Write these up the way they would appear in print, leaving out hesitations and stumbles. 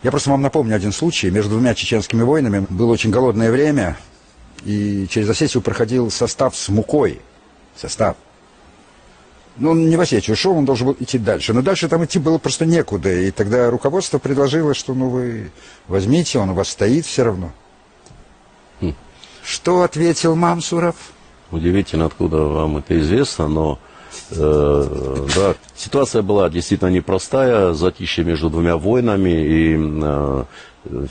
Я просто вам напомню один случай. Между двумя чеченскими войнами было очень голодное время, и через Осетию проходил состав с мукой. Состав. Ну, он не в Осетию шел, он должен был идти дальше. Но дальше там идти было просто некуда. И тогда руководство предложило, что ну вы возьмите, он у вас стоит все равно. Что ответил Мамсуров? Удивительно, откуда вам это известно, но да, ситуация была действительно непростая, затишье между двумя войнами, и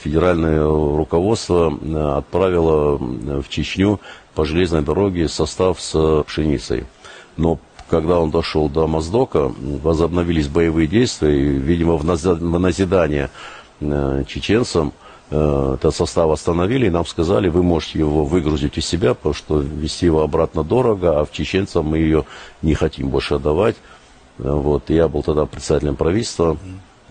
федеральное руководство отправило в Чечню по железной дороге состав с пшеницей. Но когда он дошел до Моздока, возобновились боевые действия, и, видимо, в назидание чеченцам этот состав остановили, и нам сказали, вы можете его выгрузить у себя, потому что везти его обратно дорого, а в чеченцам мы ее не хотим больше отдавать. Вот. Я был тогда председателем правительства,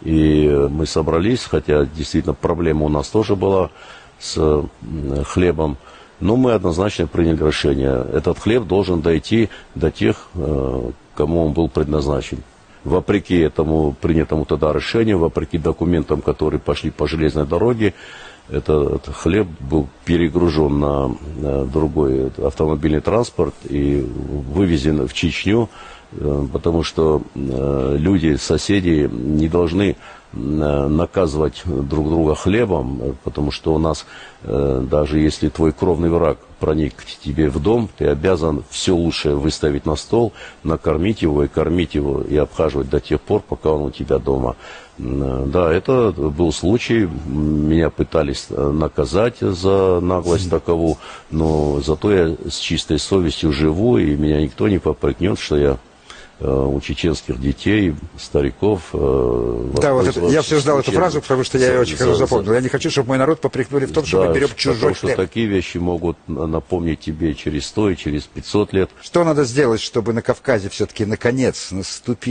и мы собрались, хотя действительно проблема у нас тоже была с хлебом, но мы однозначно приняли решение. Этот хлеб должен дойти до тех, кому он был предназначен. Вопреки этому принятому тогда решению, вопреки документам, которые пошли по железной дороге, этот хлеб был перегружен на другой автомобильный транспорт и вывезен в Чечню, потому что люди, соседи не должны наказывать друг друга хлебом, потому что у нас, даже если твой кровный враг проник к тебе в дом, ты обязан все лучшее выставить на стол, накормить его и кормить его, и обхаживать до тех пор, пока он у тебя дома. Да, это был случай, меня пытались наказать за наглость такову, но зато я с чистой совестью живу, и меня никто не попрекнет, что я у чеченских детей, стариков. Да, вот это, я все ждал эту фразу, потому что я ее очень хорошо запомнил. Я не хочу, чтобы мой народ попрекнули в том, что мы берем чужой хлеб. Потому что такие вещи могут напомнить тебе через 100 и через 500 лет. Что надо сделать, чтобы на Кавказе все-таки наконец наступил